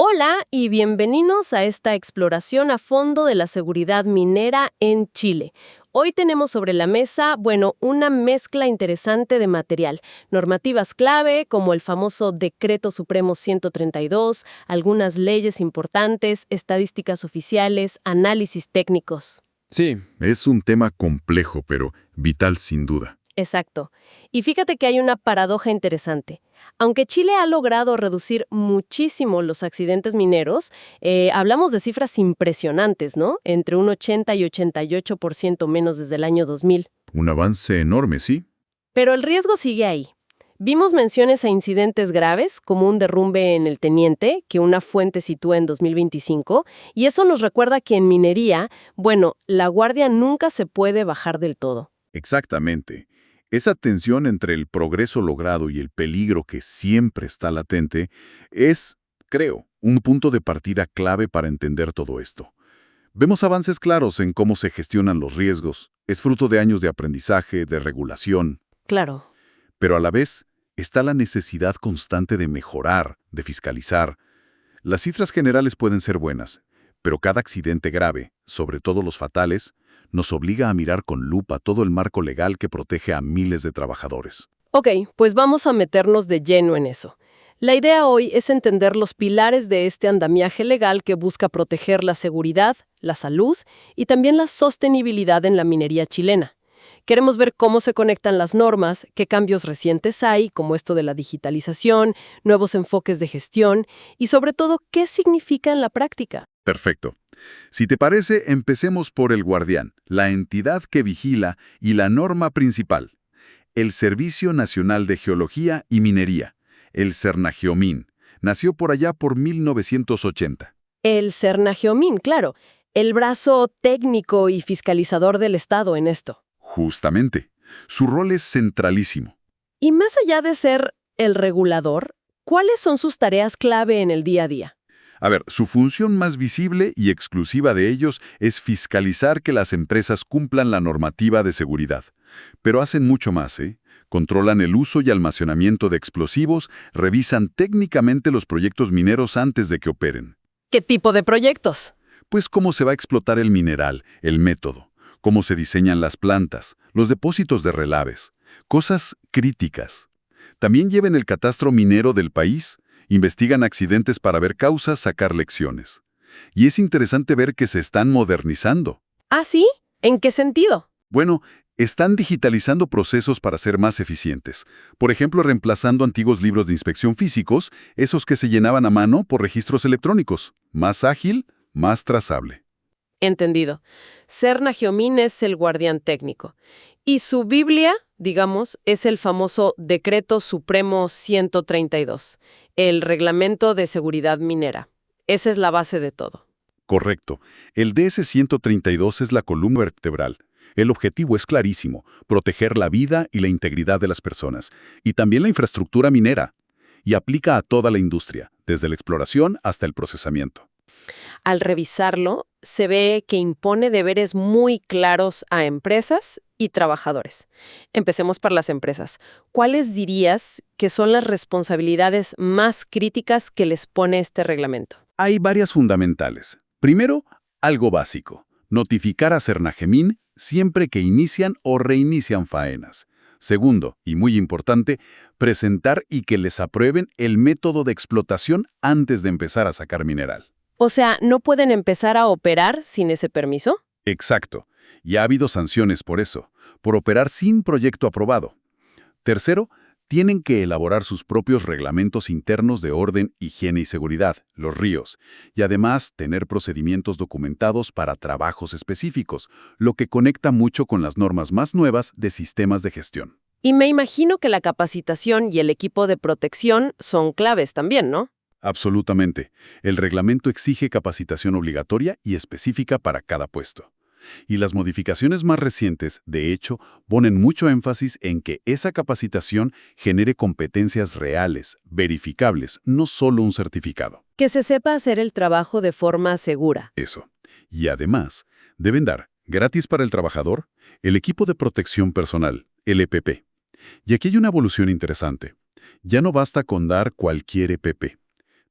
Hola y bienvenidos a esta exploración a fondo de la seguridad minera en Chile. Hoy tenemos sobre la mesa, una mezcla interesante de material. Normativas clave, como el famoso Decreto Supremo 132, algunas leyes importantes, estadísticas oficiales, análisis técnicos. Sí, es un tema complejo, pero vital sin duda. Exacto. Y fíjate que hay una paradoja interesante. Aunque Chile ha logrado reducir muchísimo los accidentes mineros, hablamos de cifras impresionantes, ¿no? Entre un 80 y 88% menos desde el año 2000. Un avance enorme, sí. Pero el riesgo sigue ahí. Vimos menciones a incidentes graves, como un derrumbe en el Teniente, que una fuente sitúa en 2025, y eso nos recuerda que en minería, la guardia nunca se puede bajar del todo. Exactamente. Esa tensión entre el progreso logrado y el peligro que siempre está latente es, creo, un punto de partida clave para entender todo esto. Vemos avances claros en cómo se gestionan los riesgos, es fruto de años de aprendizaje, de regulación, Claro. pero a la vez está la necesidad constante de mejorar, de fiscalizar. Las cifras generales pueden ser buenas, pero cada accidente grave, sobre todo los fatales, nos obliga a mirar con lupa todo el marco legal que protege a miles de trabajadores. Ok, pues vamos a meternos de lleno en eso. La idea hoy es entender los pilares de este andamiaje legal que busca proteger la seguridad, la salud y también la sostenibilidad en la minería chilena. Queremos ver cómo se conectan las normas, qué cambios recientes hay, como esto de la digitalización, nuevos enfoques de gestión y sobre todo qué significa en la práctica. Perfecto. Si te parece, empecemos por el guardián, la entidad que vigila y la norma principal, el Servicio Nacional de Geología y Minería, el SERNAGEOMIN. Nació por allá por 1980. El SERNAGEOMIN, claro, el brazo técnico y fiscalizador del Estado en esto. Justamente. Su rol es centralísimo. Y más allá de ser el regulador, ¿cuáles son sus tareas clave en el día a día? A ver, su función más visible y exclusiva de ellos es fiscalizar que las empresas cumplan la normativa de seguridad. Pero hacen mucho más, ¿eh? Controlan el uso y almacenamiento de explosivos, revisan técnicamente los proyectos mineros antes de que operen. ¿Qué tipo de proyectos? Pues cómo se va a explotar el mineral, el método, cómo se diseñan las plantas, los depósitos de relaves, cosas críticas. También llevan el catastro minero del país, investigan accidentes para ver causas, sacar lecciones. Y es interesante ver que se están modernizando. ¿Ah, sí? ¿En qué sentido? Bueno, están digitalizando procesos para ser más eficientes. Por ejemplo, reemplazando antiguos libros de inspección físicos, esos que se llenaban a mano por registros electrónicos. Más ágil, más trazable. Entendido. SERNAGEOMIN es el guardián técnico. Y su Biblia, digamos, es el famoso Decreto Supremo 132, el Reglamento de Seguridad Minera. Esa es la base de todo. Correcto. El DS-132 es la columna vertebral. El objetivo es clarísimo, proteger la vida y la integridad de las personas, y también la infraestructura minera, y aplica a toda la industria, desde la exploración hasta el procesamiento. Al revisarlo, se ve que impone deberes muy claros a empresas y trabajadores. Empecemos por las empresas. ¿Cuáles dirías que son las responsabilidades más críticas que les pone este reglamento? Hay varias fundamentales. Primero, algo básico. Notificar a SERNAGEMIN siempre que inician o reinician faenas. Segundo, y muy importante, presentar y que les aprueben el método de explotación antes de empezar a sacar mineral. O sea, ¿no pueden empezar a operar sin ese permiso? Exacto. Y ha habido sanciones por eso, por operar sin proyecto aprobado. Tercero, tienen que elaborar sus propios reglamentos internos de orden, higiene y seguridad, los RIOs, y además tener procedimientos documentados para trabajos específicos, lo que conecta mucho con las normas más nuevas de sistemas de gestión. Y me imagino que la capacitación y el equipo de protección son claves también, ¿no? Absolutamente. El reglamento exige capacitación obligatoria y específica para cada puesto. Y las modificaciones más recientes, de hecho, ponen mucho énfasis en que esa capacitación genere competencias reales, verificables, no solo un certificado. Que se sepa hacer el trabajo de forma segura. Eso. Y además, deben dar, gratis para el trabajador, el equipo de protección personal, el EPP. Y aquí hay una evolución interesante. Ya no basta con dar cualquier EPP.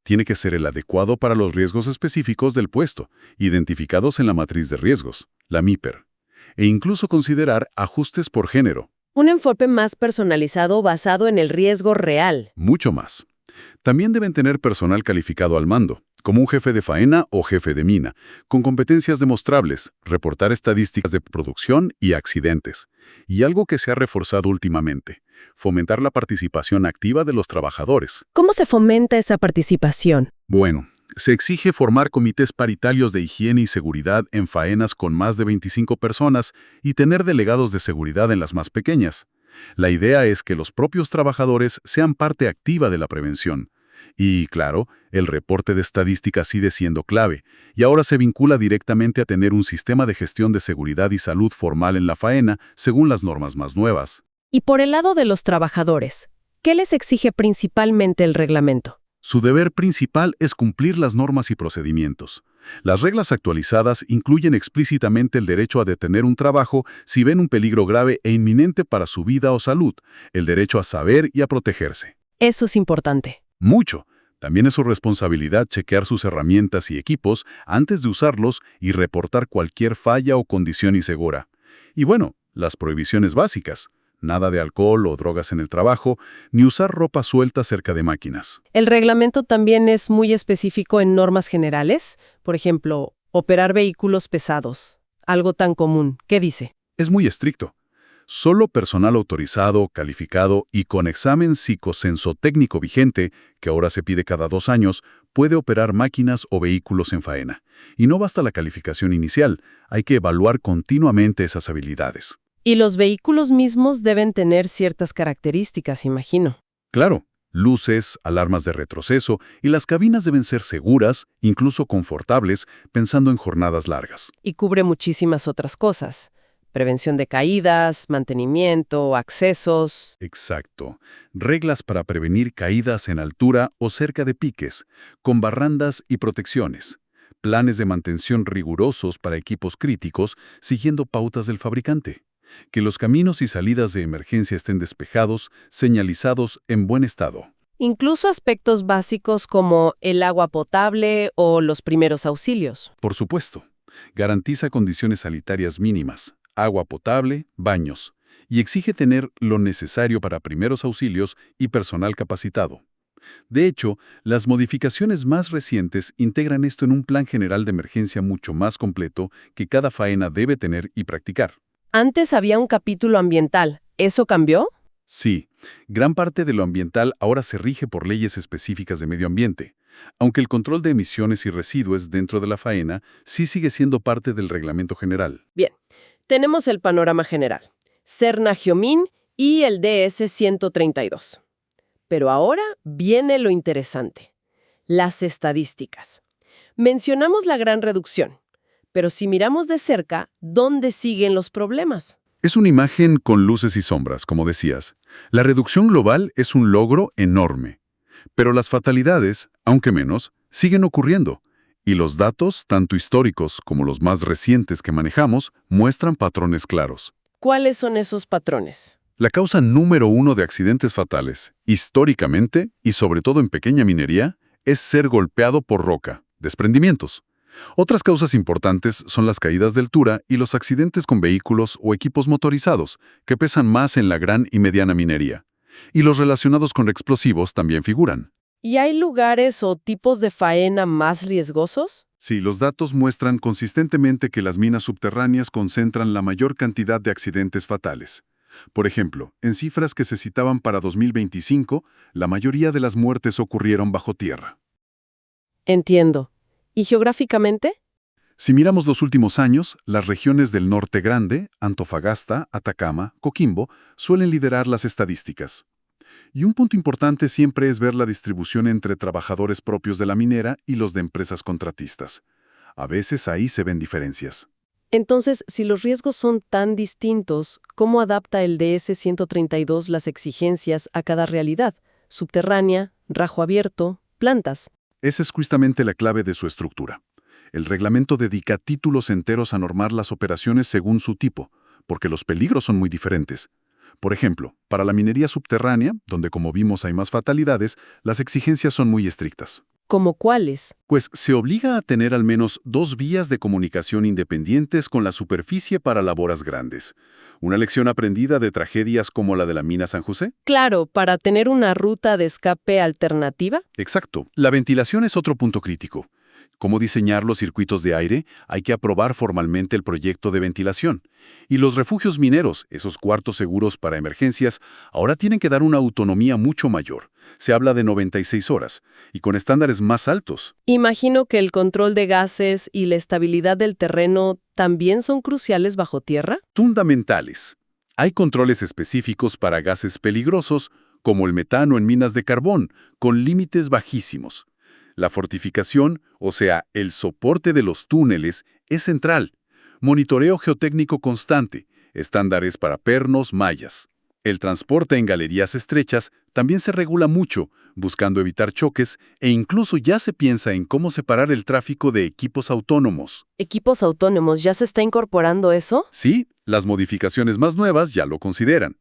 Tiene que ser el adecuado para los riesgos específicos del puesto, identificados en la matriz de riesgos, la MIPER, e incluso considerar ajustes por género. Un enfoque más personalizado basado en el riesgo real. Mucho más. También deben tener personal calificado al mando, como un jefe de faena o jefe de mina, con competencias demostrables, reportar estadísticas de producción y accidentes. Y algo que se ha reforzado últimamente, fomentar la participación activa de los trabajadores. ¿Cómo se fomenta esa participación? Bueno, se exige formar comités paritarios de higiene y seguridad en faenas con más de 25 personas y tener delegados de seguridad en las más pequeñas. La idea es que los propios trabajadores sean parte activa de la prevención. Y, claro, el reporte de estadísticas sigue siendo clave, y ahora se vincula directamente a tener un sistema de gestión de seguridad y salud formal en la faena, según las normas más nuevas. Y por el lado de los trabajadores, ¿qué les exige principalmente el reglamento? Su deber principal es cumplir las normas y procedimientos. Las reglas actualizadas incluyen explícitamente el derecho a detener un trabajo si ven un peligro grave e inminente para su vida o salud, el derecho a saber y a protegerse. Eso es importante. Mucho. También es su responsabilidad chequear sus herramientas y equipos antes de usarlos y reportar cualquier falla o condición insegura. Y bueno, las prohibiciones básicas. Nada de alcohol o drogas en el trabajo, ni usar ropa suelta cerca de máquinas. El reglamento también es muy específico en normas generales. Por ejemplo, operar vehículos pesados. Algo tan común. ¿Qué dice? Es muy estricto. Solo personal autorizado, calificado y con examen psicosensotécnico vigente, que ahora se pide cada 2 años, puede operar máquinas o vehículos en faena. Y no basta la calificación inicial, hay que evaluar continuamente esas habilidades. Y los vehículos mismos deben tener ciertas características, imagino. Claro, luces, alarmas de retroceso y las cabinas deben ser seguras, incluso confortables, pensando en jornadas largas. Y cubre muchísimas otras cosas. Prevención de caídas, mantenimiento, accesos. Exacto. Reglas para prevenir caídas en altura o cerca de piques, con barrandas y protecciones. Planes de mantención rigurosos para equipos críticos, siguiendo pautas del fabricante. Que los caminos y salidas de emergencia estén despejados, señalizados, en buen estado. Incluso aspectos básicos como el agua potable o los primeros auxilios. Por supuesto, garantiza condiciones sanitarias mínimas, agua potable, baños, y exige tener lo necesario para primeros auxilios y personal capacitado. De hecho, las modificaciones más recientes integran esto en un plan general de emergencia mucho más completo que cada faena debe tener y practicar. Antes había un capítulo ambiental. ¿Eso cambió? Sí, gran parte de lo ambiental ahora se rige por leyes específicas de medio ambiente, aunque el control de emisiones y residuos dentro de la faena sí sigue siendo parte del reglamento general. Bien, tenemos el panorama general. Serna-Gyómin y el DS-132. Pero ahora viene lo interesante. Las estadísticas. Mencionamos la gran reducción. Pero si miramos de cerca, ¿dónde siguen los problemas? Es una imagen con luces y sombras, como decías. La reducción global es un logro enorme. Pero las fatalidades, aunque menos, siguen ocurriendo. Y los datos, tanto históricos como los más recientes que manejamos, muestran patrones claros. ¿Cuáles son esos patrones? La causa número 1 de accidentes fatales, históricamente, y sobre todo en pequeña minería, es ser golpeado por roca, desprendimientos. Otras causas importantes son las caídas de altura y los accidentes con vehículos o equipos motorizados, que pesan más en la gran y mediana minería. Y los relacionados con explosivos también figuran. ¿Y hay lugares o tipos de faena más riesgosos? Sí, los datos muestran consistentemente que las minas subterráneas concentran la mayor cantidad de accidentes fatales. Por ejemplo, en cifras que se citaban para 2025, la mayoría de las muertes ocurrieron bajo tierra. Entiendo. ¿Y geográficamente? Si miramos los últimos años, las regiones del Norte Grande, Antofagasta, Atacama, Coquimbo, suelen liderar las estadísticas. Y un punto importante siempre es ver la distribución entre trabajadores propios de la minera y los de empresas contratistas. A veces ahí se ven diferencias. Entonces, si los riesgos son tan distintos, ¿cómo adapta el DS-132 las exigencias a cada realidad? Subterránea, rajo abierto, plantas. Esa es justamente la clave de su estructura. El reglamento dedica títulos enteros a normar las operaciones según su tipo, porque los peligros son muy diferentes. Por ejemplo, para la minería subterránea, donde como vimos hay más fatalidades, las exigencias son muy estrictas. ¿Cómo cuáles? Pues se obliga a tener al menos 2 vías de comunicación independientes con la superficie para labores grandes. Una lección aprendida de tragedias como la de la mina San José. Claro, para tener una ruta de escape alternativa. Exacto. La ventilación es otro punto crítico. Cómo diseñar los circuitos de aire, hay que aprobar formalmente el proyecto de ventilación. Y los refugios mineros, esos cuartos seguros para emergencias, ahora tienen que dar una autonomía mucho mayor. Se habla de 96 horas, y con estándares más altos. Imagino que el control de gases y la estabilidad del terreno también son cruciales bajo tierra. Fundamentales. Hay controles específicos para gases peligrosos, como el metano en minas de carbón, con límites bajísimos. La fortificación, o sea, el soporte de los túneles, es central. Monitoreo geotécnico constante, estándares para pernos, mallas. El transporte en galerías estrechas también se regula mucho, buscando evitar choques, e incluso ya se piensa en cómo separar el tráfico de equipos autónomos. ¿Equipos autónomos ya se está incorporando eso? Sí, las modificaciones más nuevas ya lo consideran.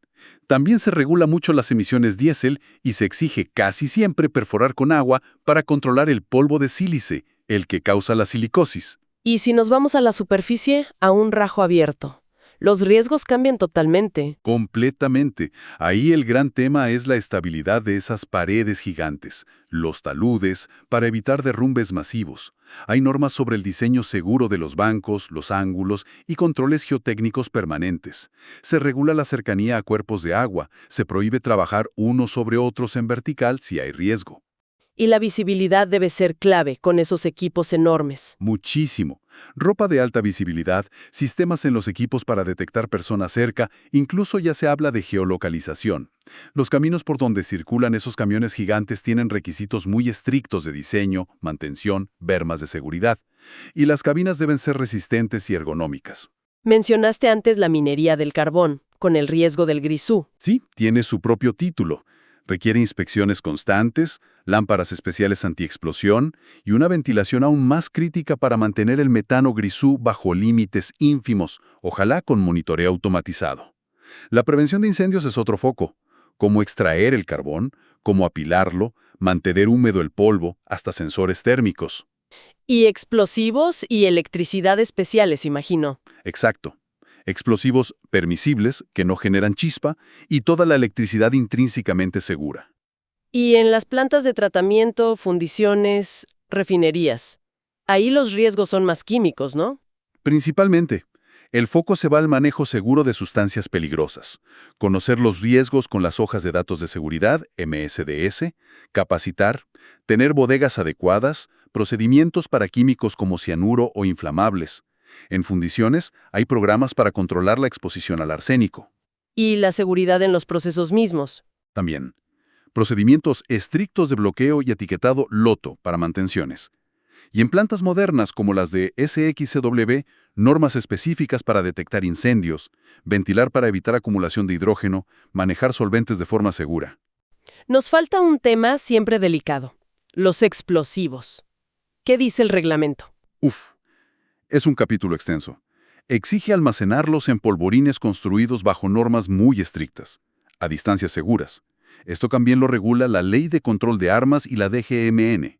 También se regula mucho las emisiones diésel y se exige casi siempre perforar con agua para controlar el polvo de sílice, el que causa la silicosis. Y si nos vamos a la superficie, a un rajo abierto. Los riesgos cambian totalmente. Completamente. Ahí el gran tema es la estabilidad de esas paredes gigantes, los taludes, para evitar derrumbes masivos. Hay normas sobre el diseño seguro de los bancos, los ángulos y controles geotécnicos permanentes. Se regula la cercanía a cuerpos de agua, se prohíbe trabajar unos sobre otros en vertical si hay riesgo. Y la visibilidad debe ser clave con esos equipos enormes. Muchísimo. Ropa de alta visibilidad, sistemas en los equipos para detectar personas cerca, incluso ya se habla de geolocalización. Los caminos por donde circulan esos camiones gigantes tienen requisitos muy estrictos de diseño, mantención, bermas de seguridad. Y las cabinas deben ser resistentes y ergonómicas. Mencionaste antes la minería del carbón, con el riesgo del grisú. Sí, tiene su propio título. Requiere inspecciones constantes, lámparas especiales antiexplosión y una ventilación aún más crítica para mantener el metano grisú bajo límites ínfimos, ojalá con monitoreo automatizado. La prevención de incendios es otro foco. Cómo extraer el carbón, cómo apilarlo, mantener húmedo el polvo, hasta sensores térmicos. Y explosivos y electricidad especiales, imagino. Exacto. Explosivos permisibles que no generan chispa y toda la electricidad intrínsecamente segura. Y en las plantas de tratamiento, fundiciones, refinerías. Ahí los riesgos son más químicos, ¿no? Principalmente, el foco se va al manejo seguro de sustancias peligrosas, conocer los riesgos con las hojas de datos de seguridad, MSDS, capacitar, tener bodegas adecuadas, procedimientos para químicos como cianuro o inflamables. En fundiciones hay programas para controlar la exposición al arsénico. Y la seguridad en los procesos mismos. También, procedimientos estrictos de bloqueo y etiquetado LOTO para mantenciones. Y en plantas modernas como las de SXCW, normas específicas para detectar incendios, ventilar para evitar acumulación de hidrógeno, manejar solventes de forma segura. Nos falta un tema siempre delicado, los explosivos. ¿Qué dice el reglamento? Es un capítulo extenso. Exige almacenarlos en polvorines construidos bajo normas muy estrictas, a distancias seguras. Esto también lo regula la Ley de Control de Armas y la DGMN.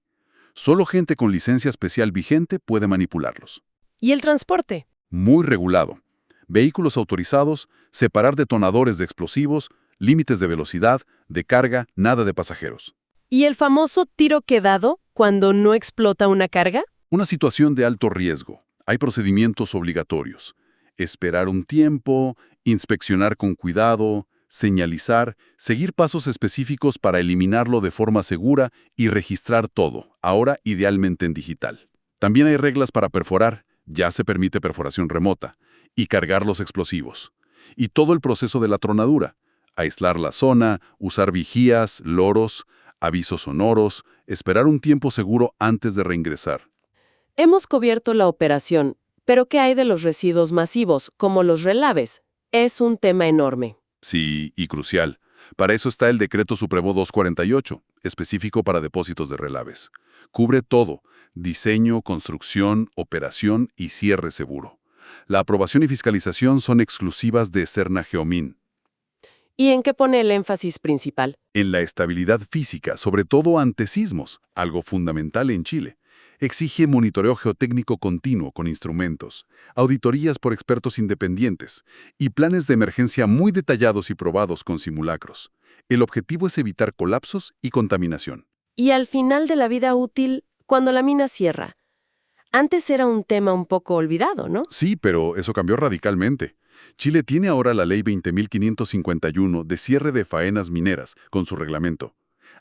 Solo gente con licencia especial vigente puede manipularlos. ¿Y el transporte? Muy regulado. Vehículos autorizados, separar detonadores de explosivos, límites de velocidad, de carga, nada de pasajeros. ¿Y el famoso tiro quedado cuando no explota una carga? Una situación de alto riesgo. Hay procedimientos obligatorios. Esperar un tiempo, inspeccionar con cuidado, señalizar, seguir pasos específicos para eliminarlo de forma segura y registrar todo, ahora idealmente en digital. También hay reglas para perforar, ya se permite perforación remota, y cargar los explosivos. Y todo el proceso de la tronadura, aislar la zona, usar vigías, loros, avisos sonoros, esperar un tiempo seguro antes de reingresar. Hemos cubierto la operación, pero ¿qué hay de los residuos masivos, como los relaves? Es un tema enorme. Sí, y crucial. Para eso está el Decreto Supremo 248, específico para depósitos de relaves. Cubre todo: diseño, construcción, operación y cierre seguro. La aprobación y fiscalización son exclusivas de Serna Geomin. ¿Y en qué pone el énfasis principal? En la estabilidad física, sobre todo ante sismos, algo fundamental en Chile. Exige monitoreo geotécnico continuo con instrumentos, auditorías por expertos independientes y planes de emergencia muy detallados y probados con simulacros. El objetivo es evitar colapsos y contaminación. Y al final de la vida útil, cuando la mina cierra. Antes era un tema un poco olvidado, ¿no? Sí, pero eso cambió radicalmente. Chile tiene ahora la Ley 20.551 de cierre de faenas mineras, con su reglamento.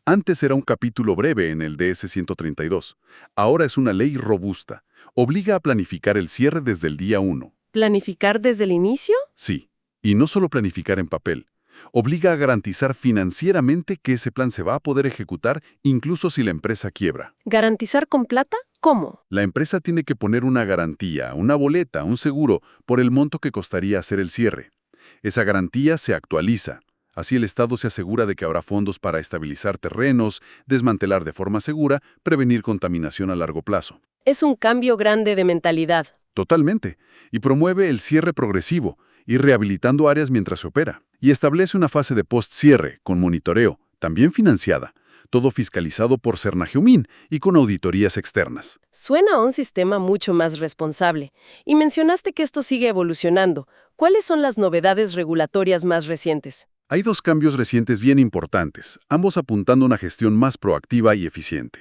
Antes era un capítulo breve en el DS 132. Ahora es una ley robusta. Obliga a planificar el cierre desde el día 1. ¿Planificar desde el inicio? Sí, y no solo planificar en papel. Obliga a garantizar financieramente que ese plan se va a poder ejecutar incluso si la empresa quiebra. ¿Garantizar con plata? ¿Cómo? La empresa tiene que poner una garantía, una boleta, un seguro, por el monto que costaría hacer el cierre. Esa garantía se actualiza. Así el Estado se asegura de que habrá fondos para estabilizar terrenos, desmantelar de forma segura, prevenir contaminación a largo plazo. Es un cambio grande de mentalidad. Totalmente. Y promueve el cierre progresivo, ir rehabilitando áreas mientras se opera. Y establece una fase de post-cierre, con monitoreo, también financiada. Todo fiscalizado por Sernageomin y con auditorías externas. Suena a un sistema mucho más responsable. Y mencionaste que esto sigue evolucionando. ¿Cuáles son las novedades regulatorias más recientes? Hay dos cambios recientes bien importantes, ambos apuntando a una gestión más proactiva y eficiente.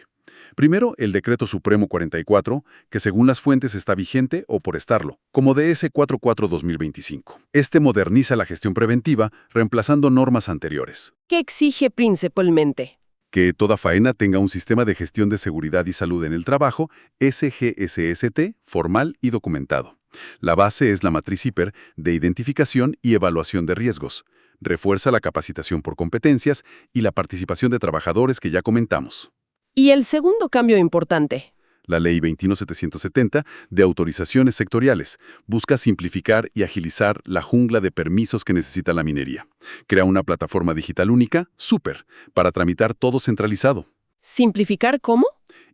Primero, el Decreto Supremo 44, que según las fuentes está vigente o por estarlo, como DS 44-2025. Este moderniza la gestión preventiva, reemplazando normas anteriores. ¿Qué exige principalmente? Que toda faena tenga un sistema de gestión de seguridad y salud en el trabajo, SGSST, formal y documentado. La base es la matriz HIPER de identificación y evaluación de riesgos. Refuerza la capacitación por competencias y la participación de trabajadores que ya comentamos. Y el segundo cambio importante. La Ley 21770 de autorizaciones sectoriales busca simplificar y agilizar la jungla de permisos que necesita la minería. Crea una plataforma digital única, SUPER, para tramitar todo centralizado. ¿Simplificar cómo?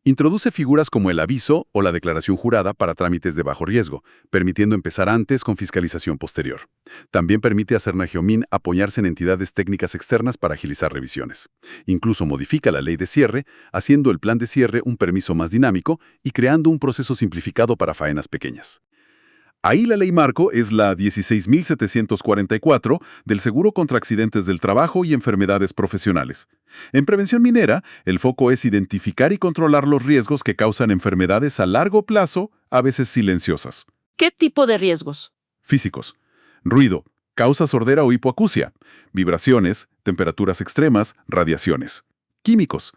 Introduce figuras como el aviso o la declaración jurada para trámites de bajo riesgo, permitiendo empezar antes con fiscalización posterior. También permite a Sernageomin apoyarse en entidades técnicas externas para agilizar revisiones. Incluso modifica la ley de cierre, haciendo el plan de cierre un permiso más dinámico y creando un proceso simplificado para faenas pequeñas. Ahí la ley marco es la 16.744 del Seguro contra Accidentes del Trabajo y Enfermedades Profesionales. En prevención minera, el foco es identificar y controlar los riesgos que causan enfermedades a largo plazo, a veces silenciosas. ¿Qué tipo de riesgos? Físicos. Ruido, causa sordera o hipoacusia. Vibraciones, temperaturas extremas, radiaciones. Químicos.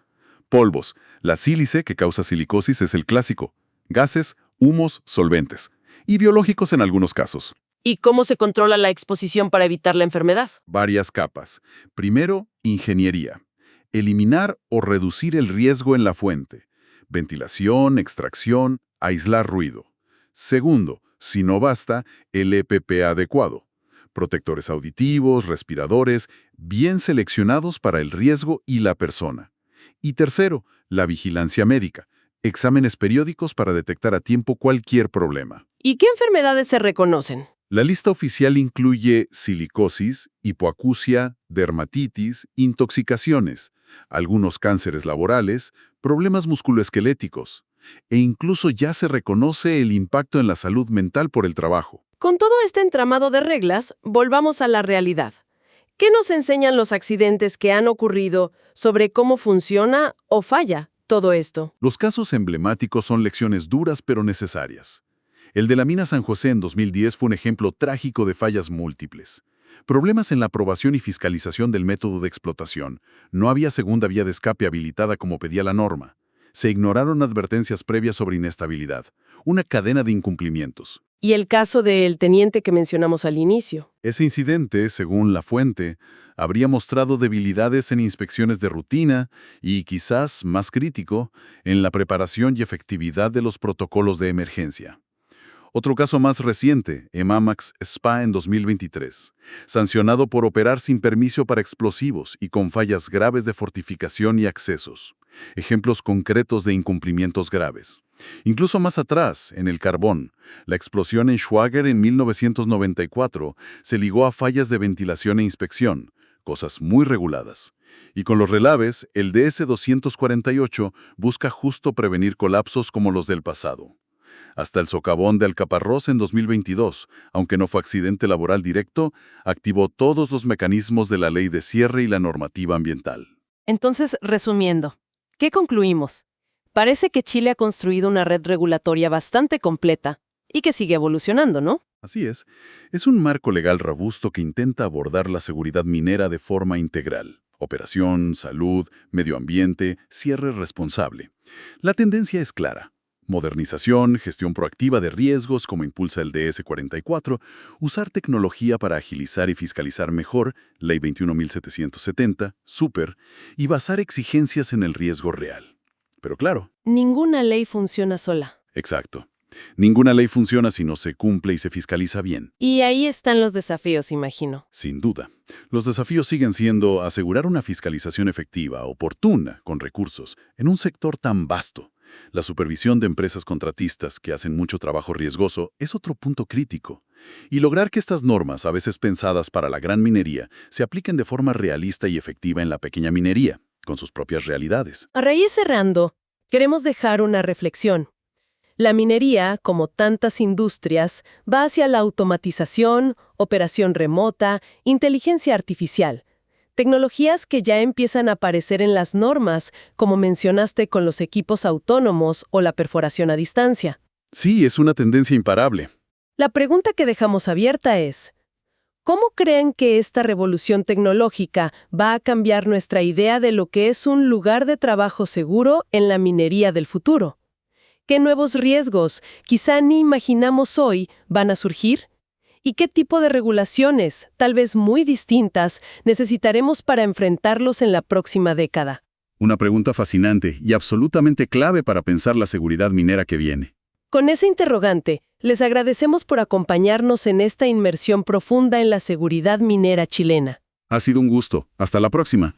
Polvos. La sílice, que causa silicosis, es el clásico. Gases, humos, solventes. Y biológicos en algunos casos. ¿Y cómo se controla la exposición para evitar la enfermedad? Varias capas. Primero, ingeniería. Eliminar o reducir el riesgo en la fuente. Ventilación, extracción, aislar ruido. Segundo, si no basta, el EPP adecuado. Protectores auditivos, respiradores, bien seleccionados para el riesgo y la persona. Y tercero, la vigilancia médica. Exámenes periódicos para detectar a tiempo cualquier problema. ¿Y qué enfermedades se reconocen? La lista oficial incluye silicosis, hipoacusia, dermatitis, intoxicaciones, algunos cánceres laborales, problemas musculoesqueléticos, e incluso ya se reconoce el impacto en la salud mental por el trabajo. Con todo este entramado de reglas, volvamos a la realidad. ¿Qué nos enseñan los accidentes que han ocurrido sobre cómo funciona o falla todo esto? Los casos emblemáticos son lecciones duras pero necesarias. El de la mina San José en 2010 fue un ejemplo trágico de fallas múltiples. Problemas en la aprobación y fiscalización del método de explotación. No había segunda vía de escape habilitada como pedía la norma. Se ignoraron advertencias previas sobre inestabilidad. Una cadena de incumplimientos. Y el caso del teniente que mencionamos al inicio. Ese incidente, según la fuente, habría mostrado debilidades en inspecciones de rutina y, quizás más crítico, en la preparación y efectividad de los protocolos de emergencia. Otro caso más reciente, Emamax Spa en 2023, sancionado por operar sin permiso para explosivos y con fallas graves de fortificación y accesos. Ejemplos concretos de incumplimientos graves. Incluso más atrás, en el carbón, la explosión en Schwager en 1994 se ligó a fallas de ventilación e inspección, cosas muy reguladas. Y con los relaves, el DS-248 busca justo prevenir colapsos como los del pasado. Hasta el socavón de Alcaparrós en 2022, aunque no fue accidente laboral directo, activó todos los mecanismos de la ley de cierre y la normativa ambiental. Entonces, resumiendo, ¿qué concluimos? Parece que Chile ha construido una red regulatoria bastante completa y que sigue evolucionando, ¿no? Así es un marco legal robusto que intenta abordar la seguridad minera de forma integral. Operación, salud, medio ambiente, cierre responsable. La tendencia es clara. Modernización, gestión proactiva de riesgos como impulsa el DS-44, usar tecnología para agilizar y fiscalizar mejor, Ley 21.770, Super, y basar exigencias en el riesgo real. Pero claro. Ninguna ley funciona sola. Exacto. Ninguna ley funciona si no se cumple y se fiscaliza bien. Y ahí están los desafíos, imagino. Sin duda. Los desafíos siguen siendo asegurar una fiscalización efectiva, oportuna, con recursos, en un sector tan vasto. La supervisión de empresas contratistas que hacen mucho trabajo riesgoso es otro punto crítico. Y lograr que estas normas, a veces pensadas para la gran minería, se apliquen de forma realista y efectiva en la pequeña minería, con sus propias realidades. A raíz cerrando, queremos dejar una reflexión. La minería, como tantas industrias, va hacia la automatización, operación remota, inteligencia artificial. Tecnologías que ya empiezan a aparecer en las normas, como mencionaste con los equipos autónomos o la perforación a distancia. Sí, es una tendencia imparable. La pregunta que dejamos abierta es, ¿cómo creen que esta revolución tecnológica va a cambiar nuestra idea de lo que es un lugar de trabajo seguro en la minería del futuro? ¿Qué nuevos riesgos, quizá ni imaginamos hoy, van a surgir? ¿Y qué tipo de regulaciones, tal vez muy distintas, necesitaremos para enfrentarlos en la próxima década? Una pregunta fascinante y absolutamente clave para pensar la seguridad minera que viene. Con ese interrogante, les agradecemos por acompañarnos en esta inmersión profunda en la seguridad minera chilena. Ha sido un gusto. Hasta la próxima.